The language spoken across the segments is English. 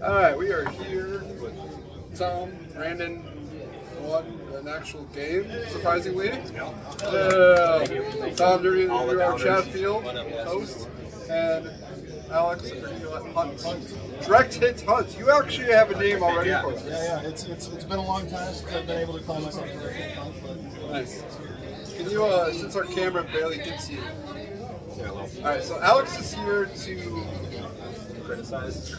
Alright, we are here with Tom. Brandon won an actual game, surprisingly. Tom, you're our Chatfield host. And Alex, Hunt. Direct Hits Hunt. You actually have a name already for us. Yeah. It's been a long time since I've been able to call myself Direct Hits Hunt. But nice. Can you, since our camera barely gets you. Alright, so Alex is here to criticize.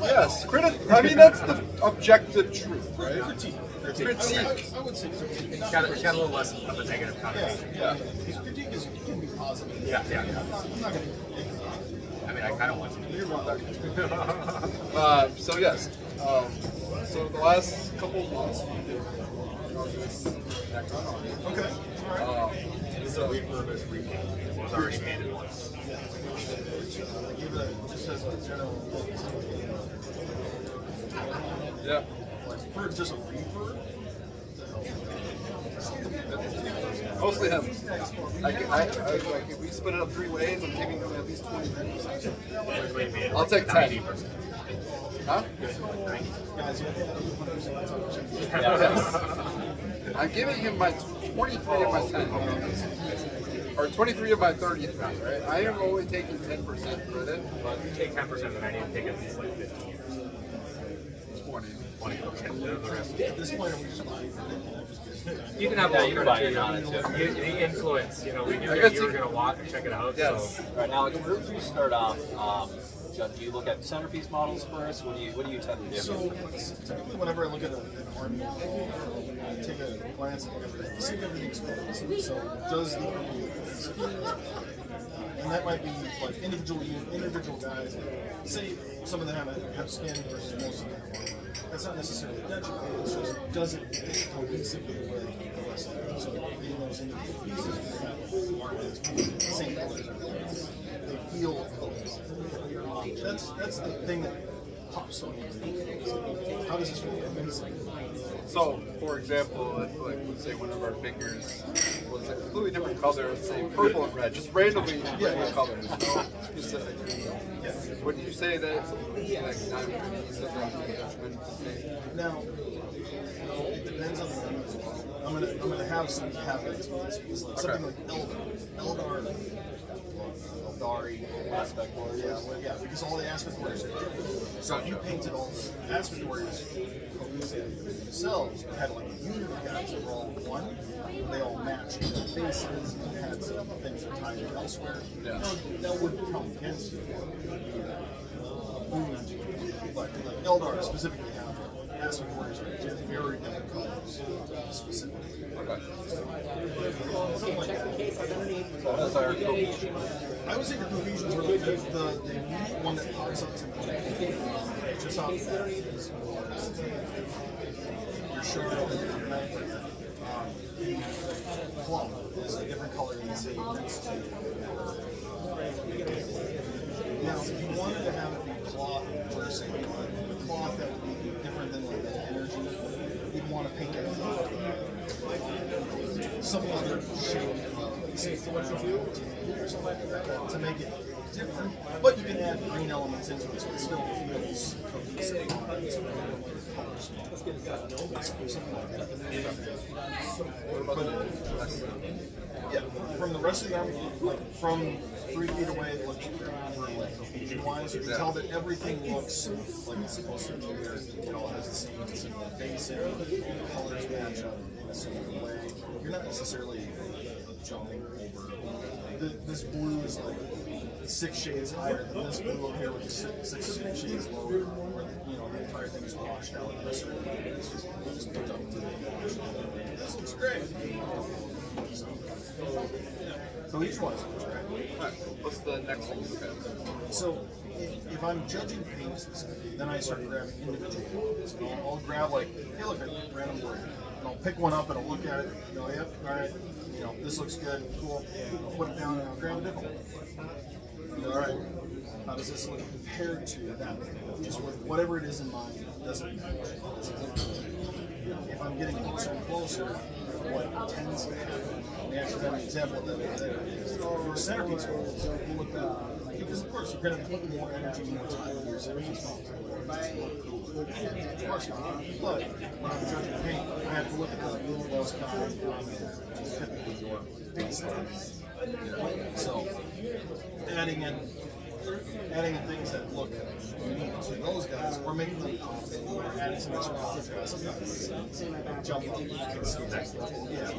Yes, I mean, that's the objective truth, right? critique. Critique. I would say critique. It's got a little less of a negative connotation. Yeah. Critique can be positive. Yeah. I'm not going to. I mean, I kind of want to. You're wrong. So yes, so the last couple of months we did this Necron Army. Okay. All right. This is a refurbished repaint. It was already painted once. Give it just as a general. Yeah. For just a refurb. Mostly him. Like, if we split it up 3 ways, I'm giving him at least 20%. I'll take 10. Huh? I'm giving him my 23 of my 10. Or 23 of my 33, right? I am only taking 10% credit. But if you take 10%, then I need to take at least like 15 years. 20. Okay. The rest. At this point, are we just buying? You can have a little credit on it too. The influence, we knew that you were going to walk and check it out. Yes. So. All right, Alex, where do you start off? John, do you look at centerpiece models first? What do you tend to do? So typically, whenever I look at an army, I take a glance at everything, see if everything's cool. So does the army, and that might be like individual guys. Say some of them have skin versus most of them have armor. That's not necessarily detriment. It's just does it fit cohesively with the rest of them. So in those individual pieces, we have armor that's the same colors. They feel cohesive. That's the thing that pops on you. How does this feel? So, for example, if let's say one of our figures was a completely different color, let's say purple and red, just randomly random colors, no specific. Would you say that it's like not judgment? Now, it depends on the thing as well. I'm gonna have some caveats with this. Like something like Eldar. Eldari aspect warriors. Yeah, because all the aspect warriors are different. So if you painted all the aspect warriors themselves, had like a unit of guys that were all one, they all matched their faces and had some things that tied in elsewhere. Yeah. That would count against you. But like Eldar specifically have aspect warriors are very different colors specifically. Okay. I would say the cohesions are the immediate one that pops up to me. Just off is you're sure plum is a different color than say next to. Now, if you wanted to have it be cloth per se, the cloth that would be different than like the energy, you'd want to paint it some other shade of say brown or something like that to make it different. But you can add green elements into it so it still feels cohesive. Something like that. Yeah, from the rest of the army, like from 3 feet away, like cohesion-wise, you can tell that everything looks like it's supposed to be here. It all has the same basic, all the colors match up in a similar way. You're not necessarily jumping over. This blue is like 6 shades higher than this blue over here, which is 6 shades lower, where the entire thing is washed out. It's just picked up to the wash. This looks great. So each one looks great. Alright, what's the next thing you look at? So if I'm judging paint specifically, then I start grabbing individual ones. I'll grab like, hey, look at random word. And I'll pick one up and I'll look at it. Yep, all right. This looks good, cool. I'll put it down and I'll grab a different one. All right. How does this look compared to that? Just with whatever it is in mind, doesn't match. If I'm getting closer and closer, what tends to happen? We actually have an example of that over there. For centerpiece models, you look at Because of course you're going to put more energy and more time into your series. Of course you are. But when I'm judging paint, I have to look at the Wetellos Dynasty, which is typically your baseline. So adding in things that look unique to those guys, we're making them pop. We're adding some extra contrast. Jump up. Yeah.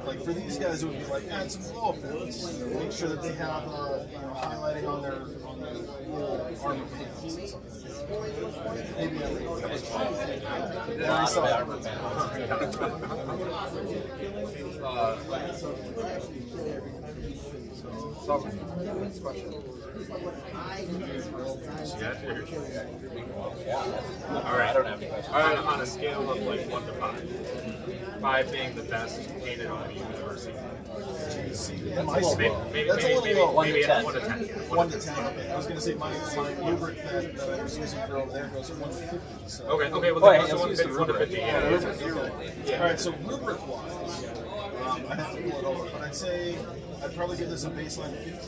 Like for these guys, it would be like add some glow effects. Make sure that they have highlighting on their armor panels. Maybe next question. All right. I don't have any questions. All right, on a scale of like 1 to 5, 5 being the best painted army you've ever seen. Maybe 1 to 10. 1 to 10. Okay. I was going to say my rubric that I was using for over there goes from 1 to 50. So. Okay, well then let's 1 to 50. Yeah. All right, so rubric wise, I have to pull it over, but I'd probably give this a baseline of 15.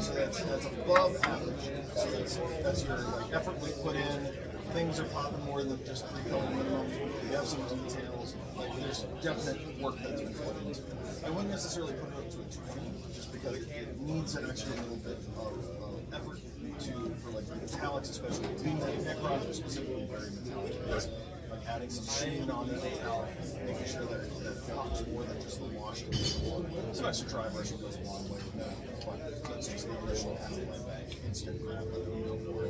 So that's above average. So that's your effort we put in. Things are popping more than just 3-color minimum. You have some details. There's definite work that's been put into it. I wouldn't necessarily put it up to a 2, just because it needs an extra little bit of effort for the metallics, especially. Necron is specifically very metallic. Adding some sheen on the metallic, making sure that it pops more than just the wash of the floor. Some extra dry brushing goes a long way with that, but that's just the initial instant grab that we go for.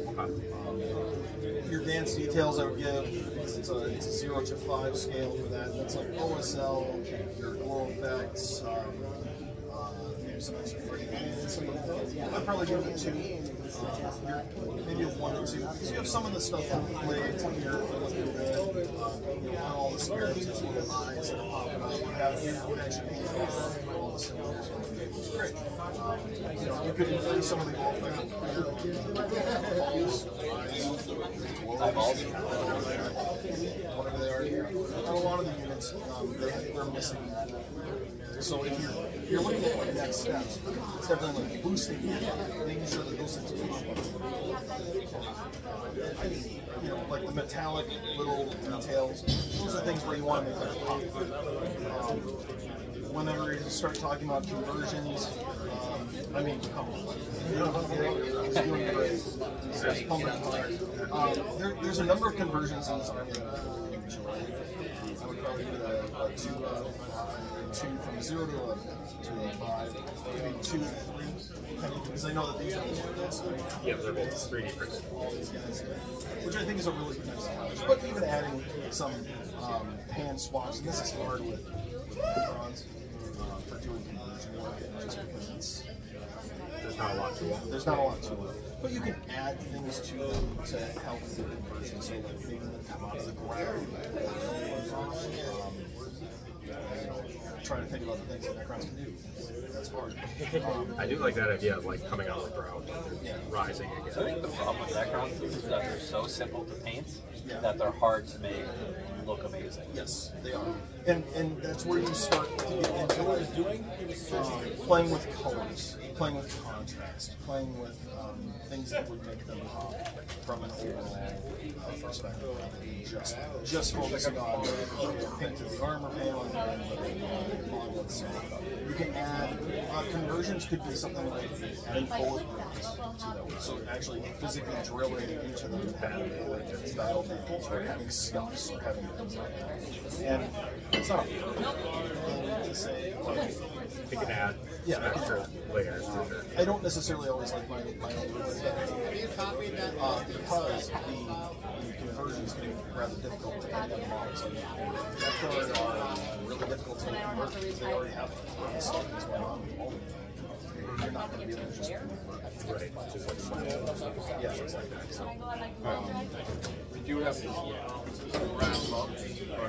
Your advanced details I would give, it's a 0 to 5 scale for that. That's like OSL, your glow effects, maybe some extra fragrance. I'd probably give it a 2. Maybe a 1 or 2. Because you have some of the stuff on the blades here that look good. All the squares, little eyes that are popping up. You have actually all the cylinders. It's great. You could increase some of the effect eyeballs, whatever they are here. A lot of the units, they're missing that. So if you're looking at the next steps, it's definitely boosting it, making sure that those things are like the metallic little details. Those are things where you want to make that pop. Whenever you start talking about conversions, I mean, come on. He's doing great. He's pumping hard. There's a number of conversions in this army that I would enjoy. I would probably give it a 2 from 0 to a 5, maybe 2 to 3, because I know that these are the ones. Yeah, they're both 3D printed. All these guys, which I think is a really nice touch. But even adding some hand swaps, and this is hard with Necrons for doing conversion work, just because there's not a lot to it. There's not a lot to it. But you can add things to them to help with the conversion, so like making them come out of the ground. Trying to think about the things that Necrons can do. That's hard. I do like that idea of like coming out of the ground, rising again. So I think the problem with Necrons is that they're so simple to paint that they're hard to make look amazing. Yes, they are. And that's where you start to get into playing with colors, playing with contrast, playing with things that would make them pop from an overall perspective, rather than just focusing on painting the armor panel and the model itself. You can add conversions could be something like adding bullet wounds to them, so actually physically drilling into them and having battle damage, or having scuffs, or having things like that. And it's not a thing to say. You can add extra layers for sure. I don't necessarily always like my own because the conversions can be rather difficult to get the models. Necrons are really difficult to convert because they already have stuff that's going on with all of them. You're not going to be able to just convert. Right, just like yeah, exactly. So, do have to wrap up or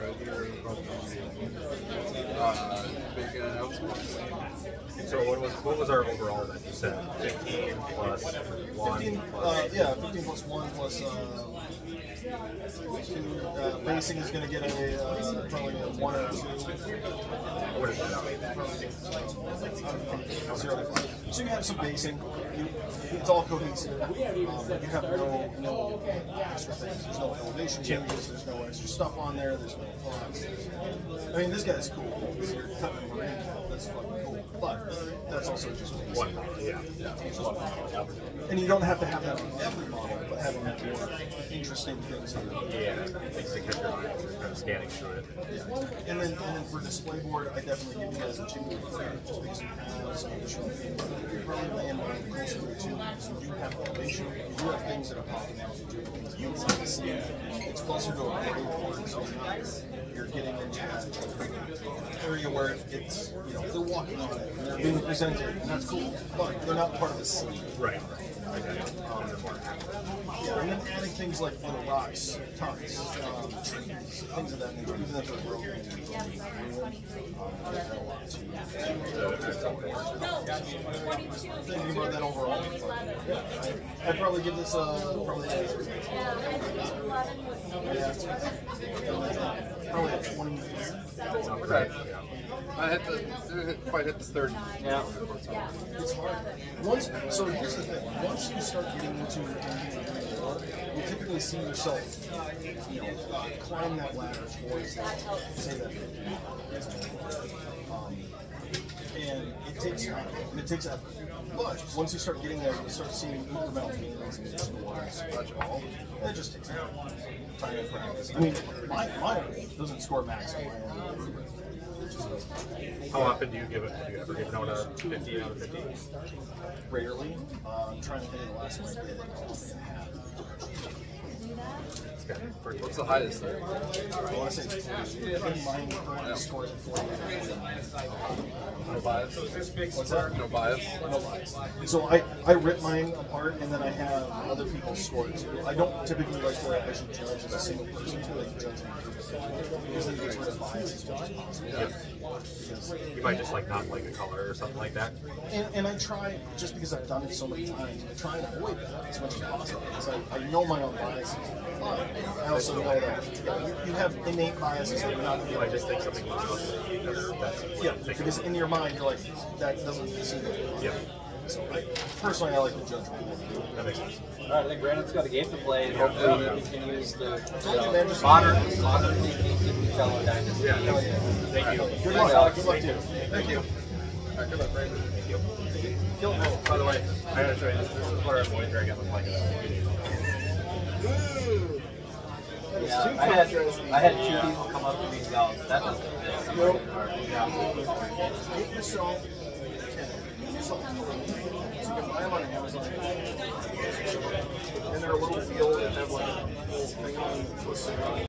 make an announcement. So what was our overall then? You said 15 plus 1 plus... Yeah, 15 plus 1 plus 2. Basing is going to get probably a 1 or 2. What is that? 0 to 5. So you have some basing. It's all cohesive. You have no extra things. There's no elevation changes. There's no extra stuff on there. There's no thoughts. I mean, this guy's cool. You're cutting him right. That's fucking cool. But that's also just basing. One model, yeah. And you don't have to have that on every model, but having more interesting things in it. Yeah, things to catch your eye as you're kind of scanning through it. Yeah. And then for display board, I definitely give you guys a jingle just because you have some additional things. You probably land on closer to 2 because you do have elevation. You do have things that are popping out. You do have things inside the scene. It's closer to a party board, so you're getting into that area where it's, they're walking on it and they're being presented, and that's cool. But they're not part of the scene. Right. Yeah, and then adding things like little rocks, tons, trees, things of that nature, even if they're broken. Thinking about that overall, I'd probably give this probably a 20. Okay. I didn't quite hit the 30. Yeah. It's hard. So here's the thing. Once you start getting into you typically see yourself, climb that ladder towards that, say that 50. And it takes time, and it takes effort. But once you start getting there, you start seeing incremental gains in each one. It just takes time and practice. I mean, mine doesn't score max on my end. How often do you give it? Do you ever give it out a 50 out of 50? Rarely. I'm trying to think of the last one I did. What's the highest there? I want to say 40. I think mine currently scores at 40. No bias? What's that? No bias? No bias. So I rip mine apart and then I have other people's scores. I don't typically like to actually judge as a single person. I like to judge in groups. Because then it gets rid of bias as much as possible. Yep. You might just not like a color or something like that. And I try, just because I've done it so many times, I try and avoid that as much as possible. Because I know my own biases. But I also know that you have innate biases that you're not going to You might just think something looks ugly. because in your mind, you're like, that doesn't seem good. Yeah. So personally, I like to judge people. That makes sense. All right, I think Granite's got a game to play, and hopefully he continues the modern thinking Wetellos Dynasty. Yeah. Thank you. Good luck, Alex. Good luck to you. Thank you. All right, good luck, Brandon. Thank you. Oh, by the way, I gotta show you this. This is what our boy dragon looks like. Yeah, I had 2 people come up to me and go, that doesn't fit. Get yourself so you can buy them on Amazon. And they're a little field that have like a little thing on